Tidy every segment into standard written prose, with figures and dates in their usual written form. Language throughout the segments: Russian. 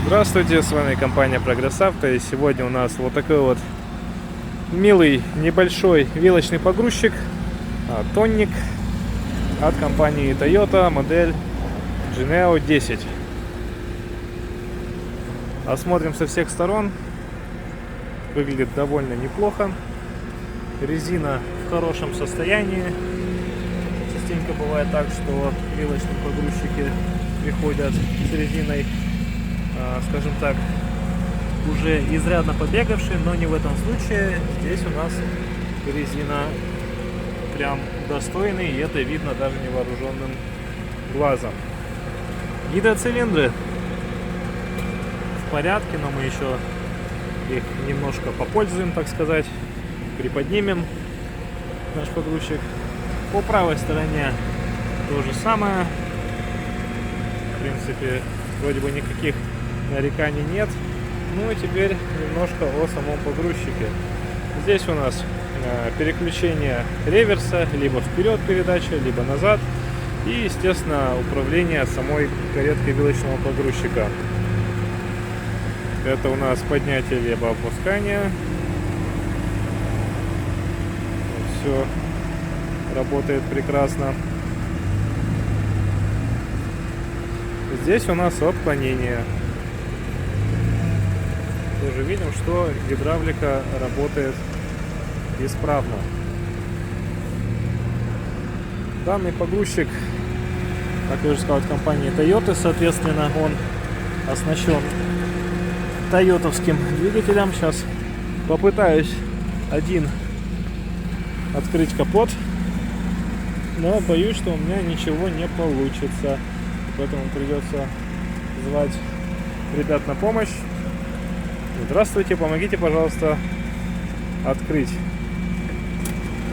Здравствуйте, с вами компания Progress Auto, и сегодня у нас вот такой вот милый небольшой вилочный погрузчик Тонник от компании Toyota, модель Geneo 10. Осмотрим со всех сторон. Выглядит довольно неплохо. Резина в хорошем состоянии. Частенько бывает так, что вилочные погрузчики приходят с резиной, скажем так, уже изрядно побегавшие, но не в этом случае. Здесь у нас резина прям достойный, и это видно даже невооруженным глазом. Гидроцилиндры в порядке, но мы еще их немножко попользуем, так сказать, приподнимем наш погрузчик. По правой стороне то же самое. В принципе, вроде бы никаких нареканий нет. Ну и теперь немножко о самом погрузчике. Здесь у нас переключение реверса, либо вперед передача, либо назад. И, естественно, управление самой кареткой вилочного погрузчика. Это у нас поднятие либо опускание. Все работает прекрасно. Здесь у нас отклонение. Тоже видим, что гидравлика работает исправно. Данный погрузчик, как я уже сказал, от компании Toyota, соответственно, он оснащен тойотовским двигателем. Сейчас попытаюсь открыть капот, но боюсь, что у меня ничего не получится. Поэтому придется звать ребят на помощь. Здравствуйте, помогите, пожалуйста, открыть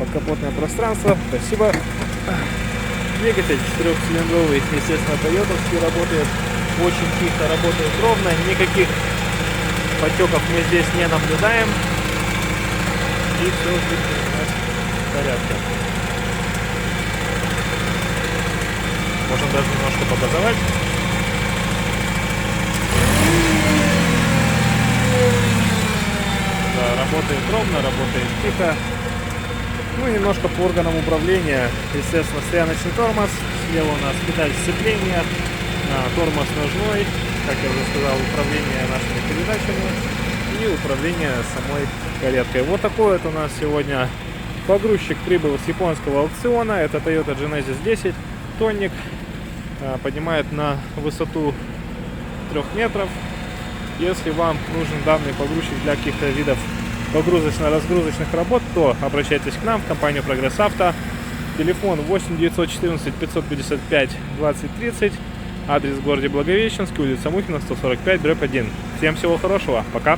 подкапотное пространство. Спасибо. Двигатель четырехцилиндровый, естественно, тойотовский, работает очень тихо, работает ровно. Никаких потеков мы здесь не наблюдаем. И все в порядке. Можно даже немножко показывать. Да, работает ровно, работает тихо. Ну и немножко по органам управления. Естественно, стояночный тормоз. Слева у нас педаль сцепления, тормоз ножной, как я уже сказал, управление нашими передачами и управление самой кареткой. Вот такой вот у нас сегодня погрузчик прибыл с японского аукциона. Это Toyota Genesis 10 Тонник. Поднимает на высоту 3 метров. Если вам нужен данный погрузчик для каких-то видов погрузочно-разгрузочных работ, то обращайтесь к нам в компанию Progress Auto. Телефон 8 914 555 20 30. Адрес в городе Благовещенск, улица Мухина, 145/1. Всем всего хорошего. Пока.